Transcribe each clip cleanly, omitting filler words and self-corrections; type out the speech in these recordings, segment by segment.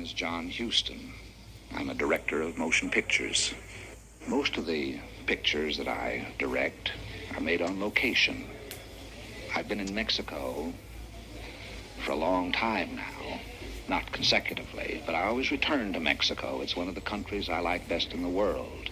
is John Huston. I'm a director of motion pictures. Most of the pictures that I direct are made on location. I've been in Mexico for a long time now, not consecutively, but I always return to Mexico. It's one of the countries I like best in the world.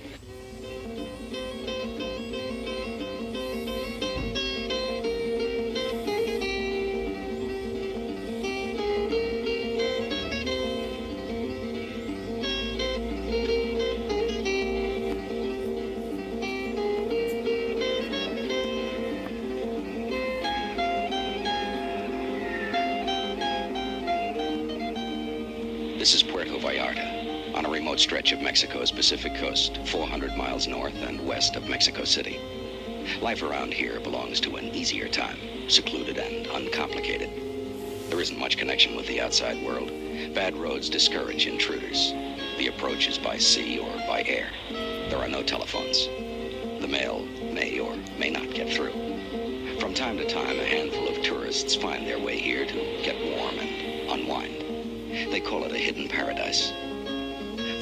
This is Puerto Vallarta, on a remote stretch of Mexico's Pacific coast, 400 miles north and west of Mexico City. Life around here belongs to an easier time, secluded and uncomplicated. There isn't much connection with the outside world. Bad roads discourage intruders. The approach is by sea or by air. There are no telephones. The mail may or may not get through. From time to time, a handful of tourists find their way here to get warm and unwind. They call it a hidden paradise.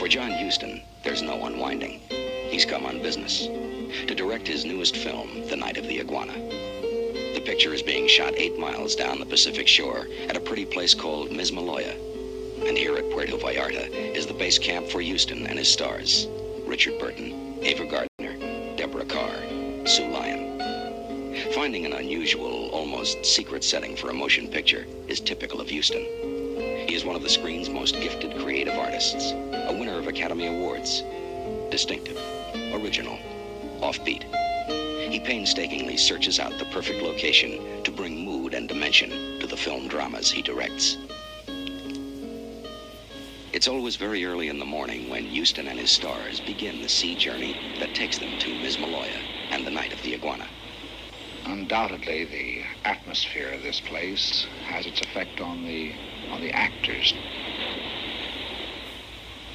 For John Huston, there's no unwinding. He's come on business to direct his newest film, The Night of the Iguana. The picture is being shot 8 miles down the Pacific shore at a pretty place called Mismaloya. And here at Puerto Vallarta is the base camp for Huston and his stars, Richard Burton, Ava Gardner, Deborah Carr, Sue Lyon. Finding an unusual, almost secret setting for a motion picture is typical of Huston. He is one of the screen's most gifted creative artists, a winner of Academy Awards. Distinctive, original, offbeat. He painstakingly searches out the perfect location to bring mood and dimension to the film dramas he directs. It's always very early in the morning when Huston and his stars begin the sea journey that takes them to Mismaloya and the Night of the Iguana. Undoubtedly, the atmosphere of this place has its effect on the actors.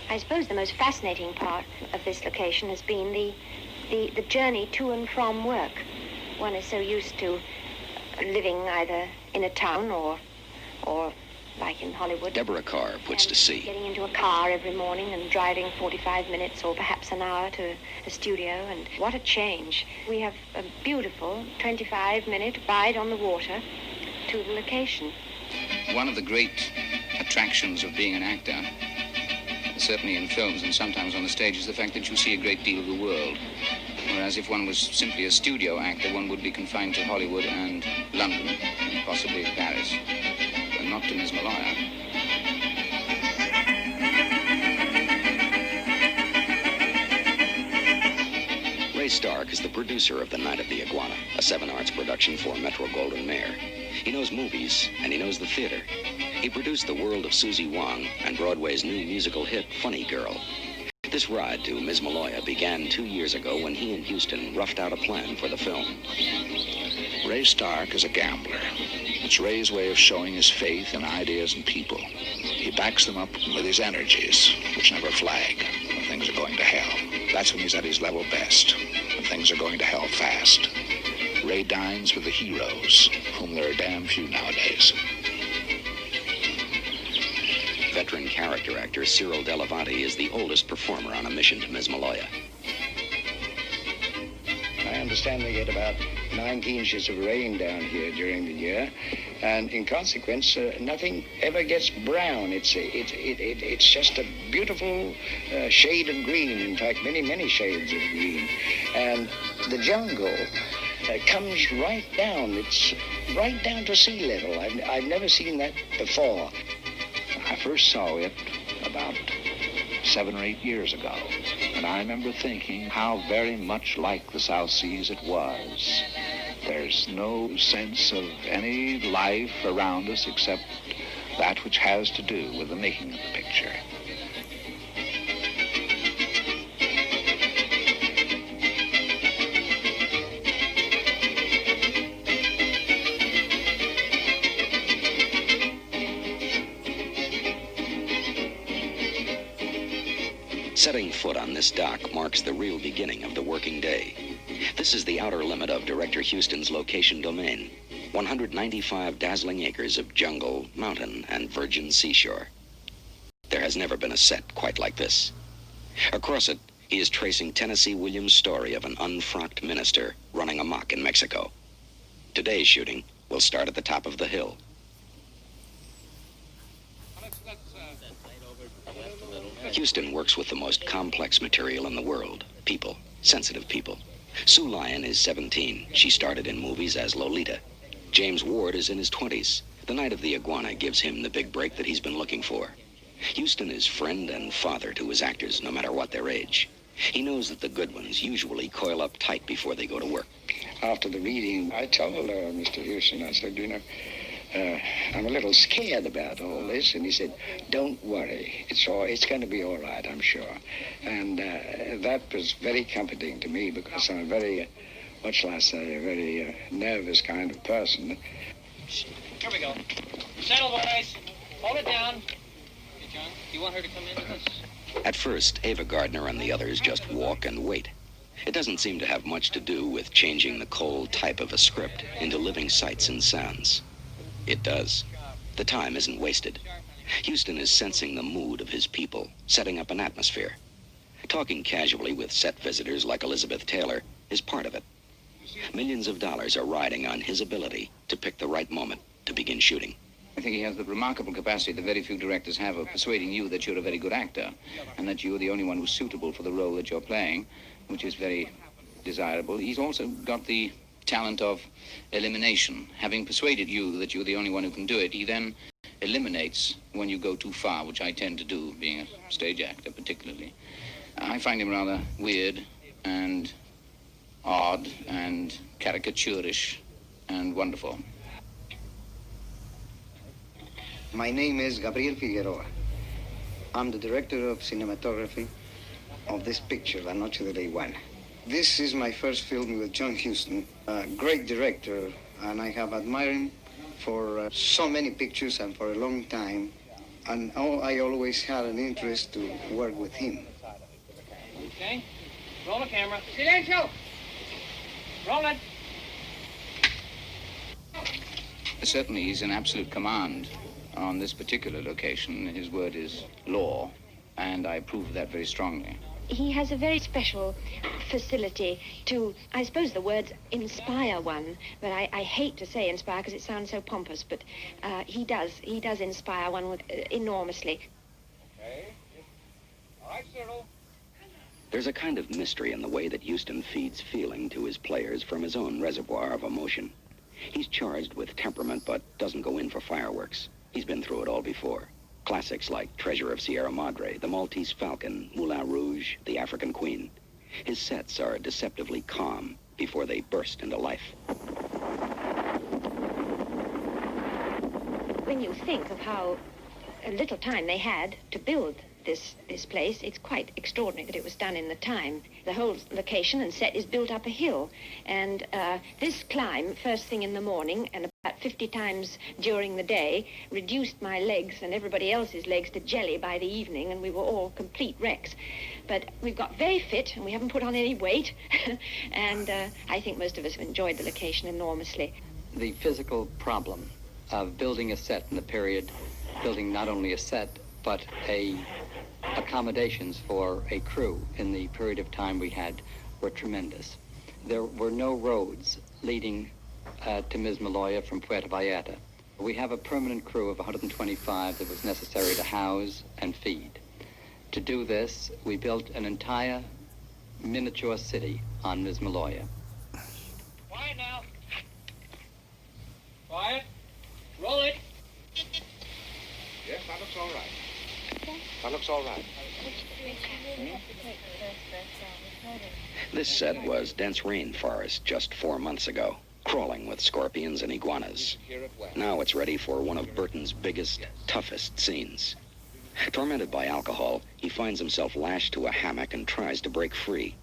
I suppose the most fascinating part of this location has been the journey to and from work. One is so used to living either in a town or like in Hollywood. Deborah Carr puts to sea. Getting into a car every morning and driving 45 minutes or perhaps an hour to the studio, and what a change. We have a beautiful 25-minute ride on the water to the location. One of the great attractions of being an actor, certainly in films and sometimes on the stage, is the fact that you see a great deal of the world. Whereas if one was simply a studio actor, one would be confined to Hollywood and London, and possibly Paris, but not to Mismaloya. Ray Stark is the producer of The Night of the Iguana, a 7-arts production for Metro-Goldwyn-Mayer. He knows movies, and he knows the theater. He produced The World of Susie Wong and Broadway's new musical hit, Funny Girl. This ride to Mismaloya began 2 years ago when he and Huston roughed out a plan for the film. Ray Stark is a gambler. It's Ray's way of showing his faith in ideas and people. He backs them up with his energies, which never flag when things are going to hell. That's when he's at his level best, when things are going to hell fast. Ray dines with the heroes, whom there are damn few nowadays. Veteran character actor Cyril Delavanti is the oldest performer on a mission to Mismaloya. I understand they get about 19 inches of rain down here during the year, and in consequence, nothing ever gets brown. It's just a beautiful shade of green. In fact, many shades of green, and the jungle comes right down. It's right down to sea level. I've never seen that before. I first saw it about 7 or 8 years ago, and I remember thinking how very much like the South Seas it was. There's no sense of any life around us except that which has to do with the making of the picture. Setting foot on this dock marks the real beginning of the working day. This is the outer limit of Director Huston's location domain, 195 dazzling acres of jungle, mountain, and virgin seashore. There has never been a set quite like this. Across it, he is tracing Tennessee Williams' story of an unfrocked minister running amok in Mexico. Today's shooting will start at the top of the hill. Huston works with the most complex material in the world, people, sensitive people. Sue Lyon is 17. She started in movies as Lolita. James Ward is in his 20s. The Night of the Iguana gives him the big break that he's been looking for. Huston is friend and father to his actors, no matter what their age. He knows that the good ones usually coil up tight before they go to work. After the reading, I told Mr. Huston, I said, I'm a little scared about all this. And he said, don't worry. It's going to be all right, I'm sure. And that was very comforting to me because I'm a very, what shall I say, a very nervous kind of person. Here we go. Settle, boys. Hold it down. Hey, John, do you want her to come in with us? At first, Ava Gardner and the others just walk and wait. It doesn't seem to have much to do with changing the cold type of a script into living sights and sounds. It does. The time isn't wasted. Huston is sensing the mood of his people, setting up an atmosphere. Talking casually with set visitors like Elizabeth Taylor is part of it. Millions of dollars are riding on his ability to pick the right moment to begin shooting. I think he has the remarkable capacity that very few directors have of persuading you that you're a very good actor and that you're the only one who's suitable for the role that you're playing, which is very desirable. He's also got the talent of elimination. Having persuaded you that you're the only one who can do it, he then eliminates when you go too far, which I tend to do, being a stage actor particularly. I find him rather weird and odd and caricaturish and wonderful. My name is Gabriel Figueroa. I'm the director of cinematography of this picture, La Noche de la Iguana. This is my first film with John Huston, a great director, and I have admired him for so many pictures and for a long time, and I always had an interest to work with him. Okay. Roll the camera. Silencio! Roll it. Certainly he's in absolute command on this particular location. His word is law, and I approve of that very strongly. He has a very special facility to, I suppose the words inspire one, but I hate to say inspire because it sounds so pompous, but he does inspire one with, enormously. Okay. All right, Cyril. There's a kind of mystery in the way that Huston feeds feeling to his players from his own reservoir of emotion. He's charged with temperament, but doesn't go in for fireworks. He's been through it all before. Classics like Treasure of Sierra Madre, The Maltese Falcon, Moulin Rouge, The African Queen. His sets are deceptively calm before they burst into life. When you think of how little time they had to build this place, it's quite extraordinary that it was done in the time. The whole location and set is built up a hill, and this climb, first thing in the morning and about 50 times during the day, reduced my legs and everybody else's legs to jelly by the evening, and we were all complete wrecks. But we've got very fit, and we haven't put on any weight, and I think most of us have enjoyed the location enormously. The physical problem of building a set in the period, building not only a set, but accommodations for a crew in the period of time we had were tremendous. There were no roads leading to Ms. Maloya from Puerto Vallarta. We have a permanent crew of 125 that was necessary to house and feed. To do this, we built an entire miniature city on Ms. Maloya. Quiet now. Quiet. Roll it. Yes, that looks all right. That looks all right. This set was dense rainforest just 4 months ago, crawling with scorpions and iguanas. Now it's ready for one of Burton's biggest, toughest scenes. Tormented by alcohol, he finds himself lashed to a hammock and tries to break free.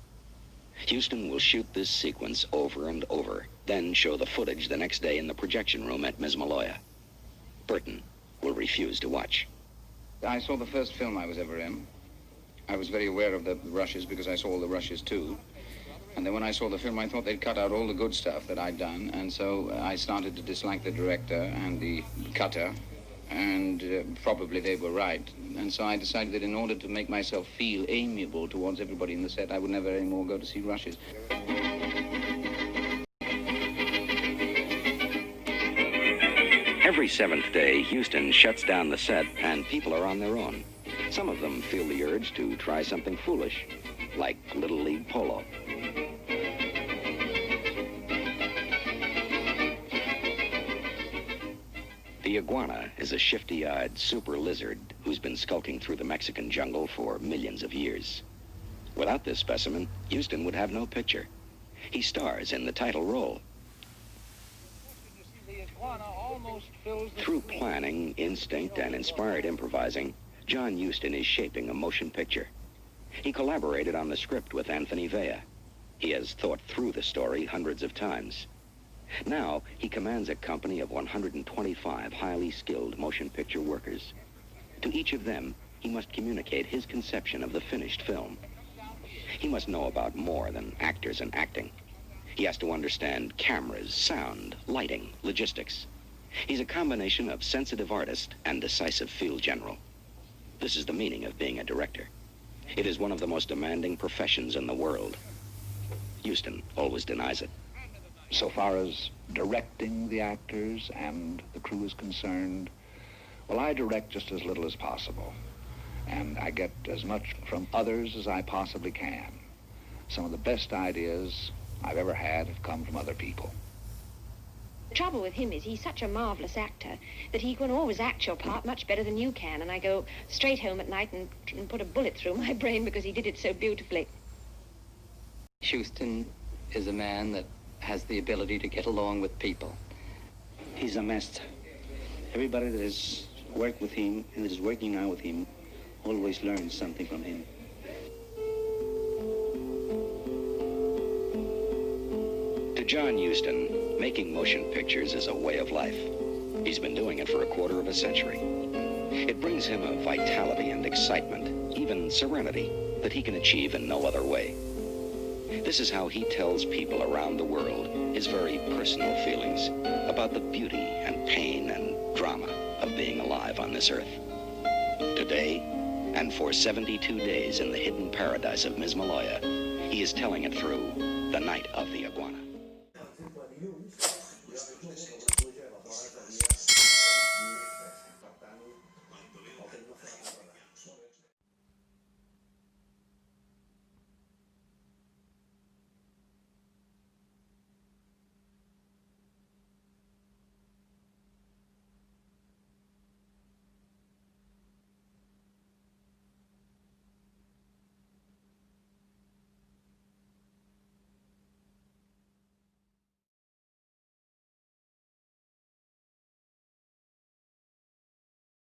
Huston will shoot this sequence over and over, then show the footage the next day in the projection room at Ms. Maloya. Burton will refuse to watch. I saw the first film I was ever in. I was very aware of the rushes because I saw all the rushes too. And then when I saw the film, I thought they'd cut out all the good stuff that I'd done. And so I started to dislike the director and the cutter And probably they were right. And so I decided that in order to make myself feel amiable towards everybody in the set, I would never anymore go to see rushes. Every seventh day, Huston shuts down the set and people are on their own. Some of them feel the urge to try something foolish, like Little League polo. The iguana is a shifty-eyed super lizard who's been skulking through the Mexican jungle for millions of years. Without this specimen, Huston would have no picture. He stars in the title role. Through planning, instinct, and inspired improvising, John Huston is shaping a motion picture. He collaborated on the script with Anthony Vea. He has thought through the story hundreds of times. Now, he commands a company of 125 highly skilled motion picture workers. To each of them, he must communicate his conception of the finished film. He must know about more than actors and acting. He has to understand cameras, sound, lighting, logistics. He's a combination of sensitive artist and decisive field general. This is the meaning of being a director. It is one of the most demanding professions in the world. Huston always denies it. So far as directing the actors and the crew is concerned, well, I direct just as little as possible. And I get as much from others as I possibly can. Some of the best ideas I've ever had have come from other people. The trouble with him is he's such a marvelous actor that he can always act your part much better than you can. And I go straight home at night and put a bullet through my brain because he did it so beautifully. Huston is a man that has the ability to get along with people. He's a master. Everybody that has worked with him and that is working now with him always learns something from him. To John Huston, making motion pictures is a way of life. He's been doing it for a quarter of a century. It brings him a vitality and excitement, even serenity, that he can achieve in no other way. This is how he tells people around the world his very personal feelings about the beauty and pain and drama of being alive on this earth. Today, and for 72 days in the hidden paradise of Mismaloya, he is telling it through the night of the iguana.